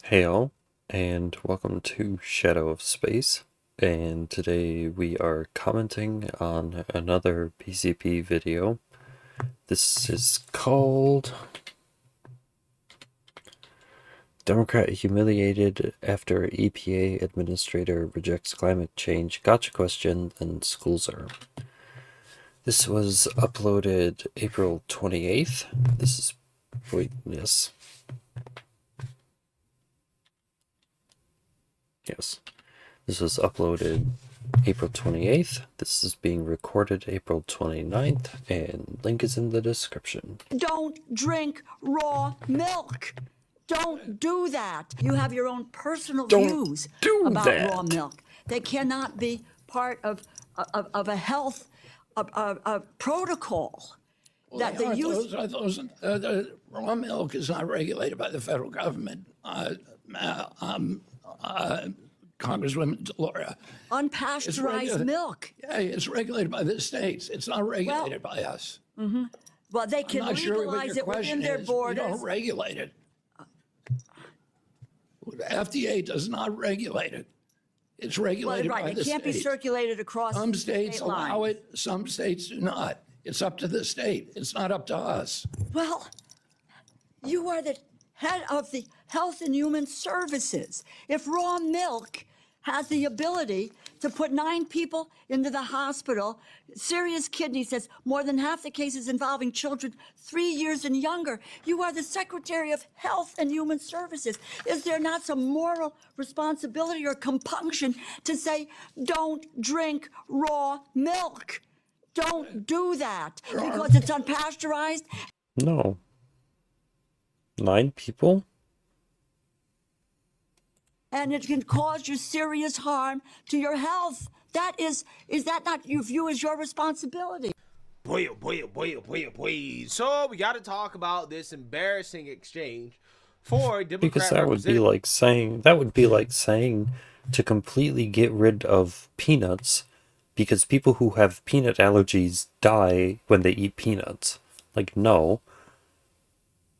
Hey all, and welcome to Shadow of Space. And today we are commenting on another PCP video. This is called Democrat Humiliated After EPA Administrator Rejects Climate Change Gotcha Question and Schools Are. This was uploaded April 28th. Yes. This was uploaded April 28th. This is being recorded April 29th, and link is in the description. Don't drink raw milk. Don't do that. You have your own personal views about raw milk. They cannot be part of a health protocol. Well, raw milk is not regulated by the federal government. Congresswoman Delora. Unpasteurized milk. Yeah, it's regulated by the states. It's not regulated by us. Mm-hmm. Well, they can legalize it within their borders. We don't regulate it. The FDA does not regulate it. It's regulated by the states. It can't be circulated across some states state lines. Allow it, some states do not. It's up to the state. It's not up to us. Well, you are the head of the Health and Human Services. If raw milk has the ability to put 9 people into the hospital, serious kidney disease, more than half the cases involving children 3 years and younger, you are the Secretary of Health and Human Services. Is there not some moral responsibility or compunction to say, don't drink raw milk? Don't do that because it's unpasteurized. No. 9 people? And it can cause you serious harm to your health. Is that not you view as your responsibility? Boy. So we got to talk about this embarrassing exchange for Democrat because that would be like saying to completely get rid of peanuts because people who have peanut allergies die when they eat peanuts. Like, no.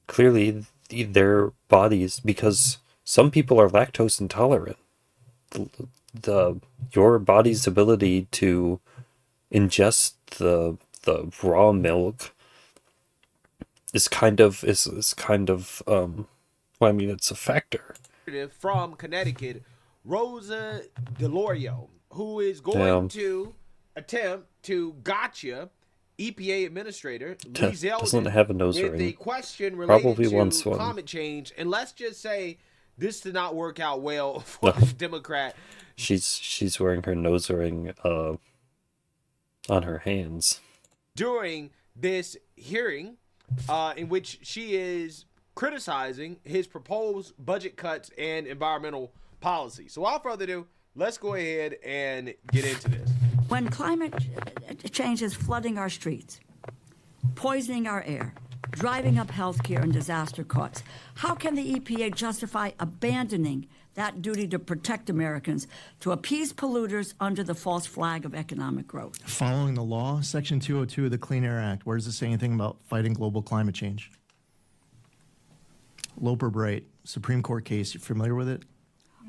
Clearly, their bodies, because some people are lactose intolerant. Your body's ability to ingest the raw milk is kind of well, I mean, it's a factor. From Connecticut, Rosa DeLorio, who is going to attempt to gotcha EPA Administrator Lee Zeldin doesn't have a nose with ring. a question related Probably to wants one. climate change, and let's just say this did not work out well for the Democrat. She's wearing her nose ring on her hands during this hearing, in which she is criticizing his proposed budget cuts and environmental policy. So without further ado, let's go ahead and get into this. When climate change is flooding our streets, poisoning our air, driving up healthcare and disaster costs, how can the EPA justify abandoning that duty to protect Americans to appease polluters under the false flag of economic growth? Following the law, Section 202 of the Clean Air Act, where does it say anything about fighting global climate change? Loper Bright, Supreme Court case, you familiar with it?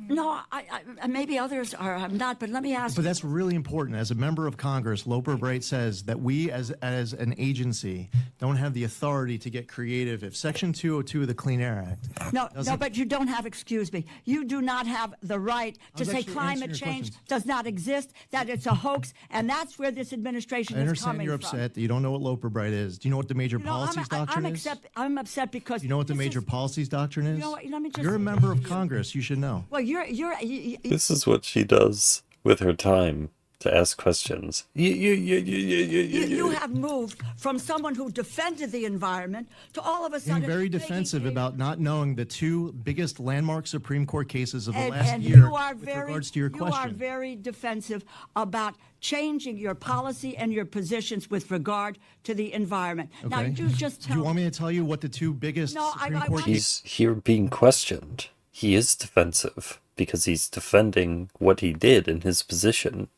No, I maybe others are. I'm not, but let me ask. But that's really important. As a member of Congress, Loper Bright says that we, as an agency, don't have the authority to get creative. If Section 202 of the Clean Air Act... No, but you don't have, excuse me, you do not have the right to say climate change does not exist, that it's a hoax, and that's where this administration is coming from. I understand you're upset that you don't know what Loper Bright is. Do you know what the major policies doctrine is? I'm upset because... You know what the major policies doctrine is? You know what, let me just... You're a member of Congress. You should know. Well, This is what she does with her time to ask questions. You have moved from someone who defended the environment to all of a sudden... Being very defensive about not knowing the 2 biggest landmark Supreme Court cases of the last year with regards to your question. You are very defensive about changing your policy and your positions with regard to the environment. Okay. Now, you just tell... Do you want me to tell you what the 2 biggest Supreme Court cases... He's here being questioned. He is defensive because he's defending what he did in his position.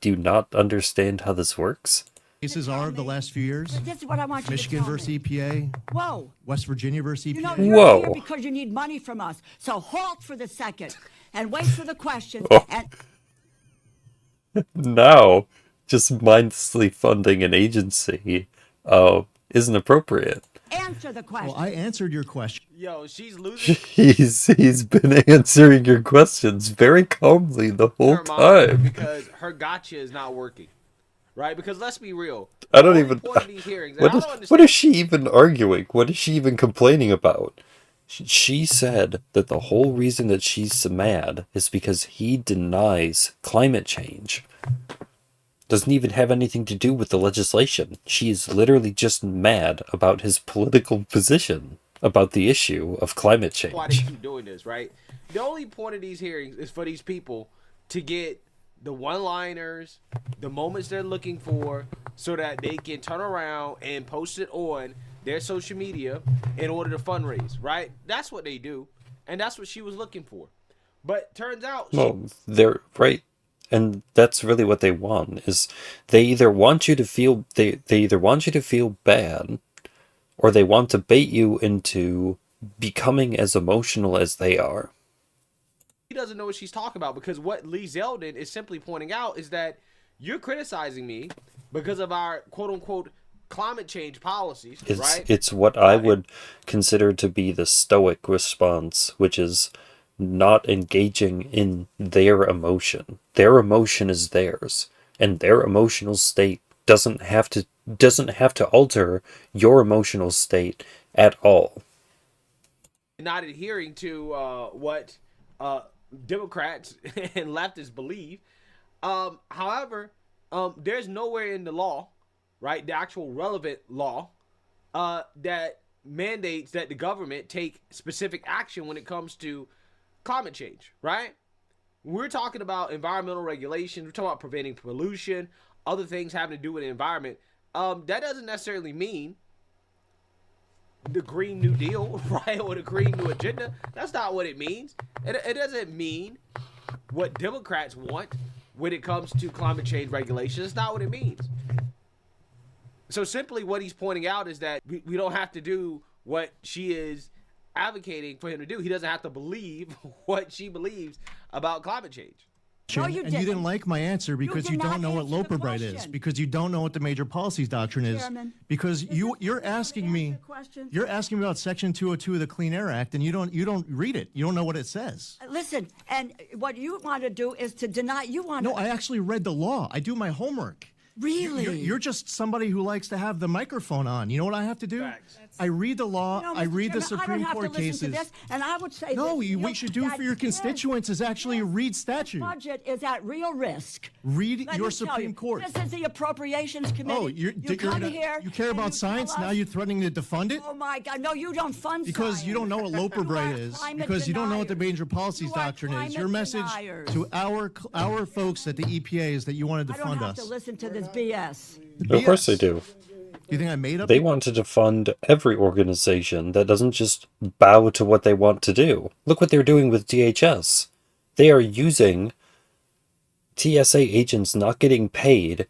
Do you not understand how this works? cases are of the last few years? This is what I want you Michigan to tell versus me. EPA, Whoa. West Virginia versus You know, EPA. you're Whoa. here because you need money from us. So halt for the second and wait for the questions. Oh. And Now, just mindlessly funding an agency isn't appropriate. answer the question. Well, I answered your question. Yo, she's losing He's been answering your questions very calmly the whole her mind time. because her gotcha is not working, right? Because let's be real. I don't the even. point of these hearings, and What I is, don't what understand. is she even arguing? What is she even complaining about? She said that the whole reason that she's mad is because he denies climate change. Doesn't even have anything to do with the legislation. She is literally just mad about his political position about the issue of climate Why they change. keep doing this, right? The only point of these hearings is for these people to get the one-liners, the moments they're looking for, so that they can turn around and post it on their social media in order to fundraise, right? That's what they do, and that's what she was looking for. But turns out, Well, they're right. And that's really what they want is they either want you to feel they either want you to feel bad or they want to bait you into becoming as emotional as they are. she doesn't know what she's talking about, because what Lee Zeldin is simply pointing out is that you're criticizing me because of our quote-unquote climate change policies, right? It's what I would consider to be the stoic response, which is not engaging in their emotion. Their emotion is theirs, and their emotional state doesn't have to alter your emotional state at all. Not adhering to what Democrats and leftists believe. However, there's nowhere in the law, right, the actual relevant law, that mandates that the government take specific action when it comes to climate change, right? We're talking about environmental regulations. We're talking about preventing pollution, other things having to do with the environment. That doesn't necessarily mean the Green New Deal, right, or the Green New Agenda. That's not what it means. It doesn't mean what Democrats want when it comes to climate change regulations. That's not what it means. So simply what he's pointing out is that we don't have to do what she is advocating for him to do. He doesn't have to believe what she believes about climate change. No, you And you didn't didn't. like my answer because did you not don't know what answer the Loper Bright is, question. because you don't know what the major policies doctrine is, Chairman, because you're asking me answer the question? you're asking me about Section 202 of the Clean Air Act, and you don't read it. You don't know what it says. Listen, and what you want to do is to deny. You want No, to. I actually read the law. I do my homework. Really? You're just somebody who likes to have the microphone on. You know what I have to do? Facts. I read the law. You know, I Mr. read the Chairman, I Supreme don't have Court to listen cases. to this, and I would say No, this, what you should do that for your this- constituents is actually read statute. Budget is at real risk. Read Let your me tell Supreme you, Court. This is the Appropriations Committee. Oh, you come here. you care and about you science? tell Now us- you're threatening to defund it? Oh my God! No, you don't fund Because science. you don't know what Loper You Bright are is. climate Because you don't know what the deniers. major policies You are doctrine is. Your climate message deniers. to our folks at the EPA is that you want to I don't defund have us. to listen to this BS. Of course they BS. do. You think I made up? They want to defund every organization that doesn't just bow to what they want to do. Look what they're doing with DHS. They are using TSA agents not getting paid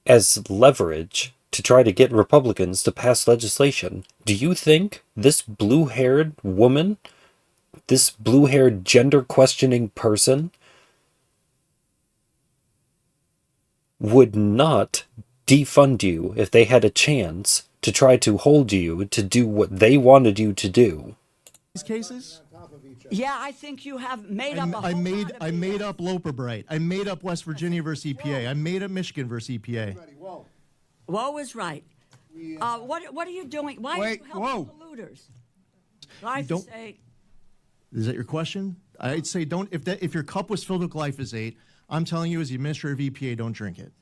as leverage to try to get Republicans to pass legislation. Do you think this blue-haired woman, this blue-haired gender-questioning person, would not defund you if they had a chance to try to hold you to do what they wanted you to do? These cases? Yeah, I think you have made up a whole I lot of made BS. up Loper Bright. I made up West Virginia versus EPA. I made up Michigan versus EPA. Woe is right. What are you doing? Why are you helping polluters? don't- Glyphosate. Is that your question? I'd say don't. If your cup was filled with glyphosate, I'm telling you as the administrator of EPA, don't drink it.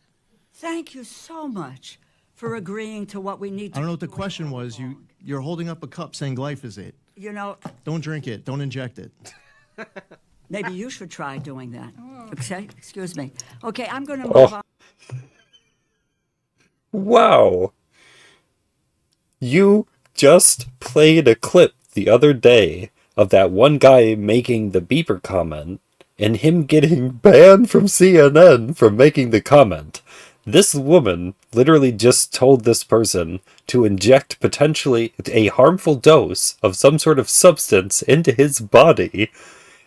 Thank you so much for agreeing to what we need to I don't know what the do. question was. You're holding up a cup saying glyphosate. You know, Don't drink it. Don't inject it. maybe you should try doing that. Okay, excuse me. Okay, I'm going to Oh. move on. Wow. You just played a clip the other day of that one guy making the beeper comment and him getting banned from CNN for making the comment. This woman literally just told this person to inject potentially a harmful dose of some sort of substance into his body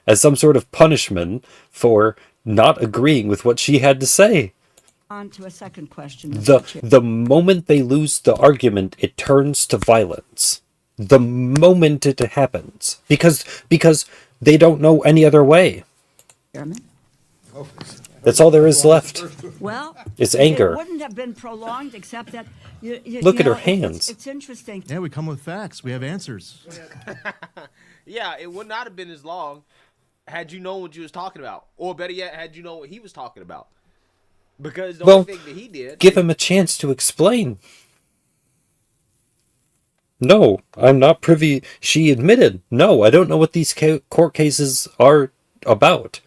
as some sort of punishment for not agreeing with what she had to say. On to a second question, The Mr. the moment they lose the argument, it turns to violence. The moment it happens, because they don't know any other way. Chairman. That's all there is left. Well, It's anger. It wouldn't have been prolonged except that Look at her it's- hands. It's interesting. Yeah, we come with facts. We have answers. Yeah, it would not have been as long had you known what you was talking about, or better yet, had you known what he was talking about. Because the Well, only thing that he did, give him a chance to explain. No, I'm not privy. She admitted, no, I don't know what these court cases are about.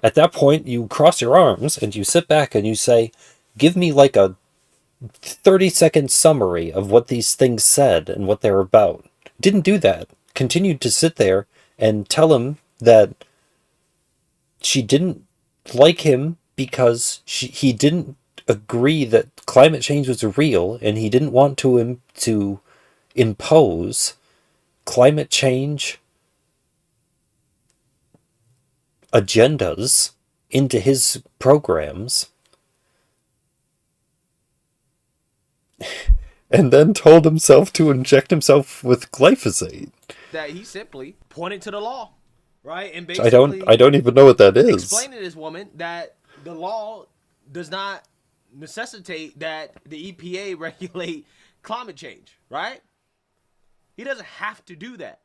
At that point, you cross your arms and you sit back and you say, give me like a 30-second summary of what these things said and what they're about. Didn't do that. Continued to sit there and tell him that she didn't like him because he didn't agree that climate change was real, and he didn't want to impose climate change agendas into his programs, and then told himself to inject himself with glyphosate. that he simply pointed to the law, right? And I don't even know what that is. explaining to this woman that the law does not necessitate that the EPA regulate climate change, right? He doesn't have to do that.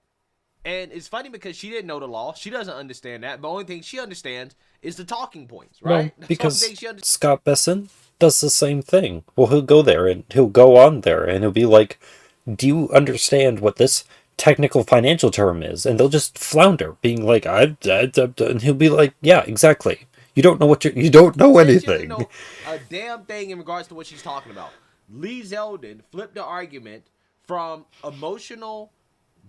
And it's funny because she didn't know the law. She doesn't understand that. The only thing she understands is the talking points, right? Well, That's the only because thing she understands. Scott Besson does the same thing. Well, he'll go there and he'll go on there and he'll be like, do you understand what this technical financial term is? And they'll just flounder, being like, and he'll be like, yeah, exactly. You don't know you don't know She doesn't anything. know a damn thing in regards to what she's talking about. Lee Zeldin flipped the argument from emotional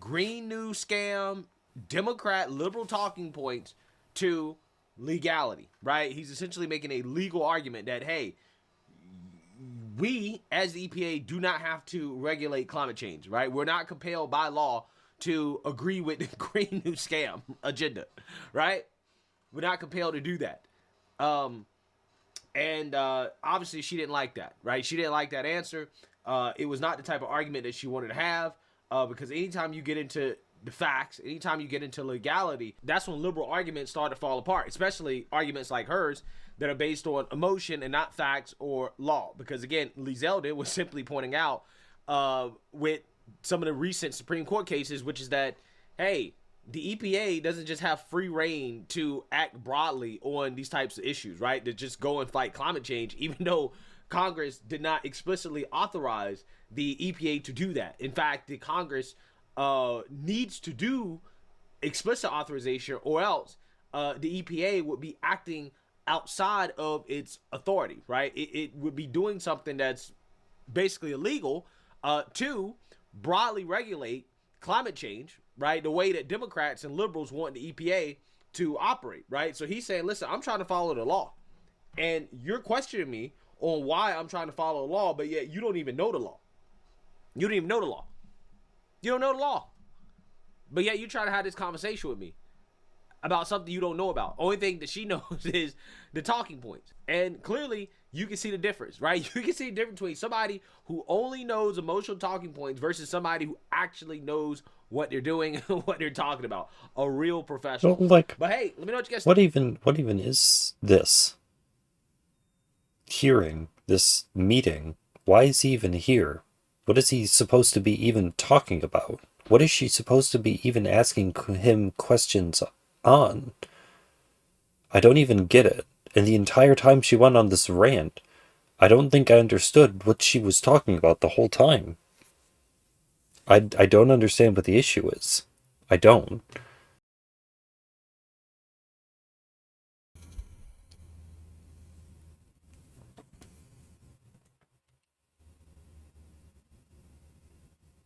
green news scam, Democrat liberal talking points to legality, right? He's essentially making a legal argument that, hey, we as the EPA do not have to regulate climate change, right? We're not compelled by law to agree with the green news scam agenda, right? We're not compelled to do that. And obviously she didn't like that, right? She didn't like that answer. It was not the type of argument that she wanted to have, because anytime you get into the facts, anytime you get into legality, that's when liberal arguments start to fall apart, especially arguments like hers that are based on emotion and not facts or law. Because again, Lee Zeldin was simply pointing out with some of the recent Supreme Court cases, which is that, hey, the EPA doesn't just have free reign to act broadly on these types of issues, right? To just go and fight climate change, even though Congress did not explicitly authorize the EPA to do that. In fact, the Congress needs to do explicit authorization, or else the EPA would be acting outside of its authority, right? It would be doing something that's basically illegal to broadly regulate climate change, right? The way that Democrats and liberals want the EPA to operate, right? So he's saying, listen, I'm trying to follow the law, and you're questioning me on why I'm trying to follow the law, but yet you don't even know the law. You don't even know the law. You don't know the law. But yet you try to have this conversation with me about something you don't know about. Only thing that she knows is the talking points. And clearly you can see the difference, right? You can see the difference between somebody who only knows emotional talking points versus somebody who actually knows what they're doing and what they're talking about. A real professional. Well, like, but hey, let me know what you guys what even is this hearing, this meeting? Why is he even here? What is he supposed to be even talking about? What is she supposed to be even asking him questions on? I don't even get it. And the entire time she went on this rant, I don't think I understood what she was talking about the whole time. I don't understand what the issue is. I don't.